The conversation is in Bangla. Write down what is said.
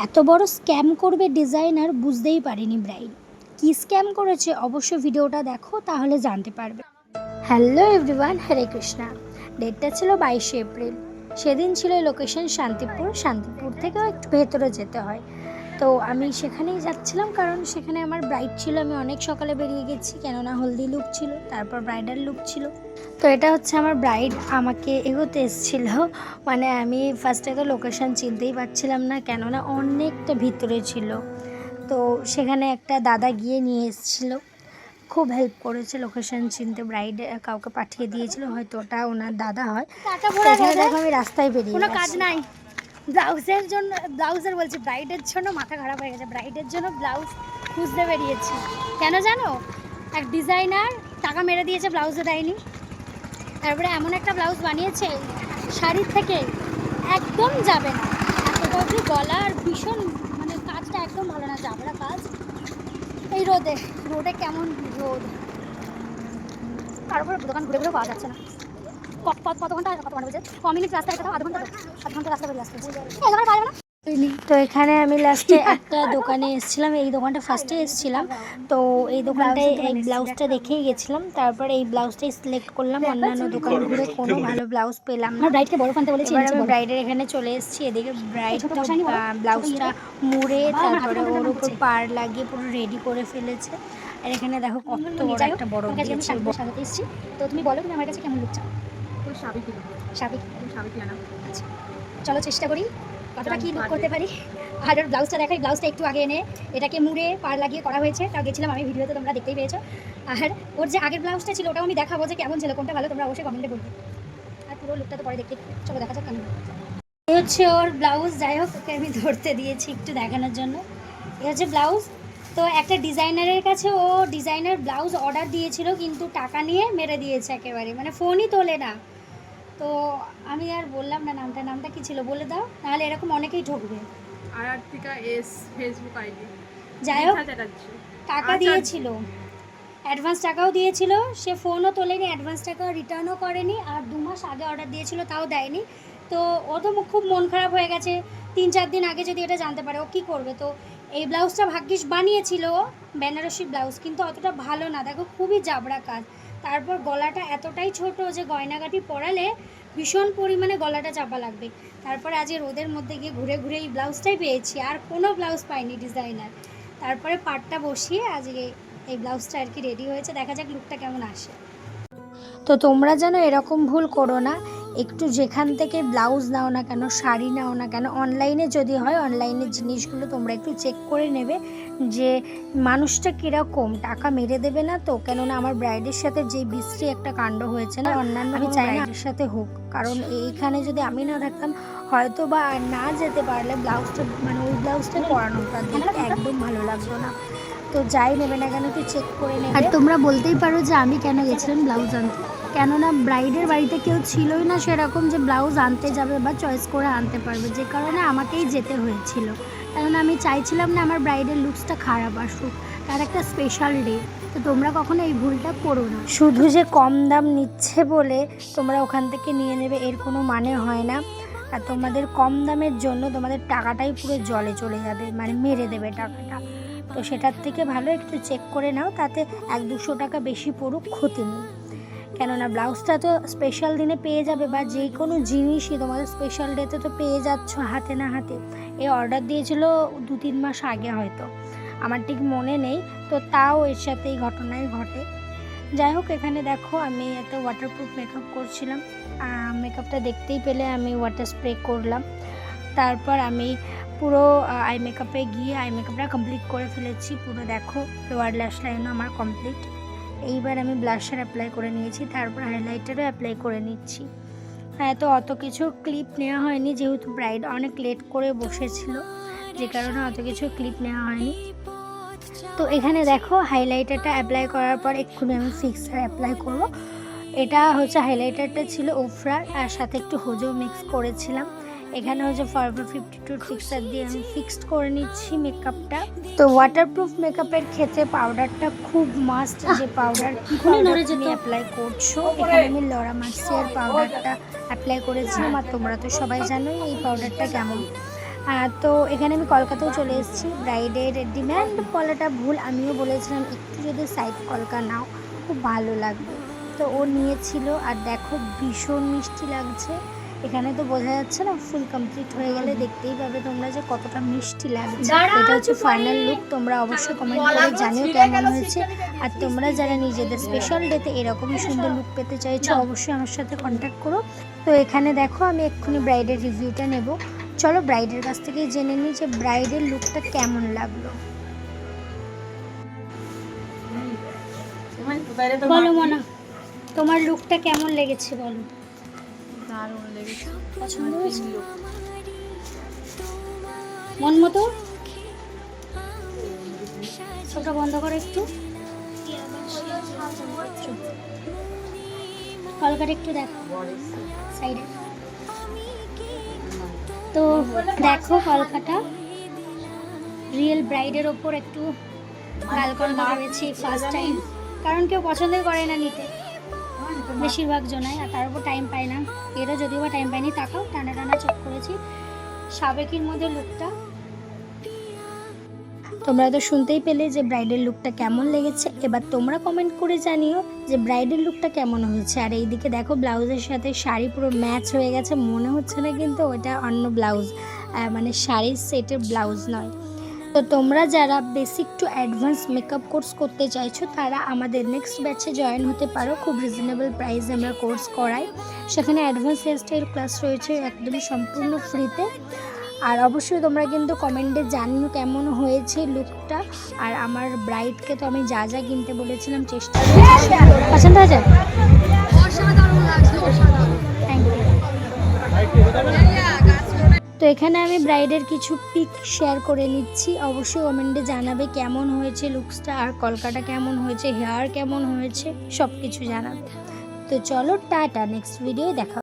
এত বড় স্ক্যাম করবে ডিজাইনার বুঝতেই পারেনি ব্রাইড। কি স্ক্যাম করেছে অবশ্যই ভিডিওটা দেখো, তাহলে জানতে পারবে। হ্যালো এভরিওয়ান, হরে কৃষ্ণা। ডেটটা ছিল 22শে এপ্রিল। সেদিন ছিল লোকেশন শান্তিপুর। শান্তিপুর থেকেও একটু ভেতরে যেতে হয়। তো আমি সেখানেই যাচ্ছিলাম, কারণ সেখানে আমার ব্রাইড ছিল। আমি অনেক সকালে বেরিয়ে গেছি, কেননা হলদি লুক ছিল, তারপর ব্রাইডাল লুক ছিল। তো এটা হচ্ছে আমার ব্রাইড আমাকে এগোতে এসেছিল। মানে আমি ফার্স্টে তো লোকেশন চিনতেই পারছিলাম না, কেননা অনেকটা ভিতরে ছিল। তো সেখানে একটা দাদা গিয়ে নিয়ে এসেছিল, খুব হেল্প করেছে লোকেশন চিনতে। ব্রাইড কাউকে পাঠিয়ে দিয়েছিল, হয়তো ওটা ওনার দাদা হয়। এখানে দেখো আমি রাস্তায় বেরিয়ে কোনো কাজ নাই। ব্লাউজের জন্য, ব্লাউজের বলছি ব্রাইডের জন্য মাথা খারাপ হয়ে গেছে। ব্রাইডের জন্য ব্লাউজ খুঁজতে বেরিয়েছি। কেন জানো? এক ডিজাইনার টাকা মেরে দিয়েছে, ব্লাউজে দেয়নি। তারপরে এমন একটা ব্লাউজ বানিয়েছে শাড়ির থেকে একদম যাবে না, এতটা অবধি গলা, আর ভীষণ মানে কাজটা একদম ভালো না, যাবে না কাজ। এই রোদে রোদে কেমন রোদ, তারপরে দোকান ঘুরে ঘুরেও পাওয়া যাচ্ছে না। কত ঘন্টা বলছে? মিনিট রাস্তা, আধ ঘন্টা রাস্তা বেরিয়ে আসতে এখানে পারবে না। তো এখানে আমি লাস্টে একটা দোকানে এসেছিলাম, এই দোকানটা ফার্স্টে এসেছিলাম। তো এই দোকানটায় এই ব্লাউজটা দেখেই গেছিলাম, তারপর এই ব্লাউজটাই সিলেক্ট করলাম। অন্যান্য দোকান ঘুরে কোনো ভালো ব্লাউজ পেলাম না। ব্রাইডকে বড় ফানতে বলেছি, এবার আমি ব্রাইডের এখানে চলে এসেছি। এদিকে ব্রাইডটা ব্লাউজটা মুড়ে তারপরে ওর উপর পার লাগিয়ে পুরো রেডি করে ফেলেছে। আর এখানে দেখো কত বড় একটা বড় দিয়েছে। সাজাতে এসেছি। তো তুমি বলো, তুমি আমার কাছে কেমন লুক চাও? সাবিক আনা। আচ্ছা, চলো চেষ্টা করি কতটা কি লুক করতে পারি। আর ওর ব্লাউজটা দেখাই। ব্লাউজটা একটু আগে এনে এটাকে মুড়ে পার লাগিয়ে করা হয়েছে, তাও গেছিলাম আমি, ভিডিওতে তোমরা দেখতেই পেয়েছো। আর ওর যে আগের ব্লাউজটা ছিল ওটাও আমি দেখাবো যে কেমন ছিল, কোনটা ভালো তোমরা অবশ্যই কমেন্টে বলবে। আর পুরো লুকটা তো পরে দেখতে, চলো দেখা যাক কেমন। এই হচ্ছে ওর ব্লাউজ। যাই হোক, ওকে আমি ধরতে দিয়েছি একটু দেখানোর জন্য। এই হচ্ছে ব্লাউজ। তো একটা ডিজাইনারের কাছে ও ডিজাইনার ব্লাউজ অর্ডার দিয়েছিল, কিন্তু টাকা নিয়ে মেরে দিয়েছে একেবারে, মানে ফোনই তোলে না। তো আমি আর বললাম না নামটা কি ছিল বলে দাও, নাহলে এরকম অনেকেই ঠকবে। আরার্তিকা এস ফেসবুক আইডি। যাই হোক, টাকা দিয়েছিল, অ্যাডভান্স টাকাও দিয়েছিল, সে ফোনও তোলেনি, অ্যাডভান্স টাকা রিটার্নও করেনি, আর 2 মাস আগে অর্ডার দিয়েছিল তাও দেয়নি। তো ও তো খুব মন খারাপ হয়ে গেছে। 3-4 দিন আগে যদি এটা জানতে পারে ও কী করবে। তো এই ব্লাউজটা ভাগ্যিস বানিয়েছিল, বেনারসি ব্লাউজ, কিন্তু অতটা ভালো না, দেখো খুবই জাবড়া কাজ। তারপর গলাটা এতটাই ছোট যে গয়নাগাটি পরালে ভীষণ পরিমাণে গলাটা চাপা লাগবে। তারপরে আজ রোদের মধ্যে গিয়ে ঘুরে ঘুরে এই ব্লাউজটাই পেয়েছি, আর কোনো ব্লাউজ পাইনি ডিজাইনার। তারপরে পাটটা বসিয়ে আজকে এই ব্লাউজটা আর কি রেডি হয়েছে, দেখা যাক লুকটা কেমন আসে। তো তোমরা যেন এরকম ভুল করো না, একটু যেখান থেকে ব্লাউজ নাও না কেন, শাড়ি নাও না কেন, অনলাইনে যদি হয় অনলাইনের জিনিসগুলো তোমরা একটু চেক করে নেবে যে মানুষটা কীরকম, টাকা মেরে দেবে না তো। কেননা আমার ব্রাইডের সাথে যে বিশ্রী একটা কাণ্ড হয়েছে না, অন্যান্য আমি চাই না ব্রাইডের সাথে হোক। কারণ এইখানে যদি আমি না থাকতাম, হয়তো বা না যেতে পারলে ব্লাউজটা, মানে ওই ব্লাউজটা পরানো দেখতে একদম ভালো লাগতো না। তো যাই নেবে না কেন একটু চেক করে নেবে। আর তোমরা বলতেই পারো যে আমি কেন গেছিলাম ব্লাউজ আনতে, কেননা ব্রাইডের বাড়িতে কেউ ছিলই না সেরকম যে ব্লাউজ আনতে যাবে বা চয়েস করে আনতে পারবে, যে কারণে আমাকেই যেতে হয়েছিল। কেননা আমি চাইছিলাম না আমার ব্রাইডের লুকসটা খারাপ আসুক, তার একটা স্পেশাল ডে। তো তোমরা কখনো এই ভুলটা করো না। শুধু যে কম দাম নিচ্ছে বলে তোমরা ওখান থেকে নিয়ে নেবে এর কোনো মানে হয় না। আর তোমাদের কম দামের জন্য তোমাদের টাকাটাই পুরো জলে চলে যাবে, মানে মেরে দেবে টাকাটা। তো সেটার থেকে ভালো একটু চেক করে নাও, তাতে 100-200 টাকা বেশি পড়ুক, ক্ষতি নেই। কেননা ব্লাউজটা তো স্পেশাল দিনে পেয়ে যাবে, বা যে কোনো জিনিসই তোমাদের স্পেশাল ডেতে তো পেয়ে যাচ্ছ হাতে না হাতে। এই অর্ডার দিয়েছিল 2-3 মাস আগে, হয়তো আমার ঠিক মনে নেই। তো তাও এর সাথে এই ঘটনাই ঘটে। যাই হোক, এখানে দেখো আমি একটা ওয়াটারপ্রুফ মেকআপ করছিলাম। মেকআপটা দেখতেই পেলে আমি ওয়াটার স্প্রে করলাম। তারপর আমি পুরো আই মেকআপে গিয়ে আই মেকআপটা কমপ্লিট করে ফেলেছি পুরো। দেখো লোয়ার ল্যাশ লাইনও আমার কমপ্লিট। এইবার আমি ব্লাশার অ্যাপ্লাই করে নিয়েছি, তারপর হাইলাইটারও অ্যাপ্লাই করে নিচ্ছি। হ্যাঁ, তো অত কিছু ক্লিপ নেওয়া হয়নি, যেহেতু ব্রাইড অনেক লেট করে বসেছিল, যে কারণে অত কিছু ক্লিপ নেওয়া হয়নি। তো এখানে দেখো হাইলাইটারটা অ্যাপ্লাই করার পর এক্ষুনি আমি ফিক্সার অ্যাপ্লাই করব। এটা হচ্ছে হাইলাইটারটা ছিল ওফরার, আর সাথে একটু হোজো মিক্স করেছিলাম। এখানে হচ্ছে ফরএভার 52 ফিক্সার দিয়ে আমি ফিক্সড করে নিচ্ছি মেকআপটা। তো ওয়াটারপ্রুফ মেকআপের ক্ষেত্রে পাউডারটা খুব মাস্ট, যে পাউডার কি পাউডার তুমি অ্যাপ্লাই করছো। এখানে আমি লরা মার্সিয়ার পাউডারটা অ্যাপ্লাই করেছিলাম, আর তোমরা তো সবাই জানোই এই পাউডারটা কেমন। তো এখানে আমি কলকাতাও চলে এসেছি। ব্রাইডের ডিম্যান্ড বলাটা ভুল, আমিও বলেছিলাম একটু যদি সাইড কলকা নাও খুব ভালো লাগবে, তো ও নিয়েছিল। আর দেখো ভীষণ মিষ্টি লাগছে, এখানে তো বোঝা যাচ্ছে না, ফুল কমপ্লিট হয়ে গেলে দেখতেই পাবে তোমরা যে কতটা মিষ্টি লাগছে। এটা হচ্ছে ফাইনাল লুক, তোমরা অবশ্যই কমেন্ট করে জানিও কেমন হয়েছে। আর তোমরা যারা নিজেদের স্পেশাল ডেতে এরকমই সুন্দর লুক পেতে চাইছো অবশ্যই আমার সাথে কন্ট্যাক্ট করো। তো এখানে দেখো আমি এক্ষুনি ব্রাইডের রিভিউটা নেব, চলো ব্রাইডের কাছ থেকেই জেনে নিই যে ব্রাইডের লুকটা কেমন লাগলো। বলো মনা, তোমার লুকটা কেমন লেগেছে বলো। দারুণ লেগেছে, পছন্দ হয়েছে মন মতো? চোখটা বন্ধ করো একটু, কলকাটা একটু দেখো সাইডে। তো দেখো কলকাটা রিয়েল ব্রাইডের ওপর একটু লাল কলকা করেছি ফার্স্ট টাইম, কারণ কেউ পছন্দই করে না নিতে বেশিরভাগ জনাই, আর তার উপর টাইম পায় না। এরও যদিও বা টাইম পাইনি, তাকাও টানা টানা চোখ করেছি সাবেকির মধ্যে লুকটা। তোমরা তো শুনতেই পেলে যে ব্রাইডের লুকটা কেমন লেগেছে, এবার তোমরা কমেন্ট করে জানিও যে ব্রাইডের লুকটা কেমন হয়েছে। আর এইদিকে দেখো ব্লাউজের সাথে শাড়ি পুরো ম্যাচ হয়ে গেছে, মনে হচ্ছে না কিন্তু ওটা অন্য ব্লাউজ, মানে শাড়ির সেটের ব্লাউজ নয়। তো তোমরা যারা basic to advance makeup course করতে চাইছো তারা আমাদের নেক্সট ব্যাচে জয়েন হতে পারো। খুব রিজনেবল প্রাইসে আমরা কোর্স করাই, সেখানে অ্যাডভান্স হেয়ারস্টাইল ক্লাস রয়েছে একদমই সম্পূর্ণ ফ্রিতে। আর অবশ্যই তোমরা কিন্তু কমেন্টে জানিও কেমন হয়েছে লুকটা। আর আমার ব্রাইডকে তো আমি যা যা কিনতে বলেছিলাম চেষ্টা করেছি, পছন্দ হয়েছে? Thank you. তো এখানে আমি ব্রাইডের কিছু পিক শেয়ার করে নিচ্ছি, অবশ্যই কমেন্টে জানাবে কেমন হয়েছে লুকসটা, আর কলকাটা কেমন হয়েছে, হেয়ার কেমন হয়েছে, সব কিছু জানাবে। তো চলো টাটা, নেক্সট ভিডিও দেখা।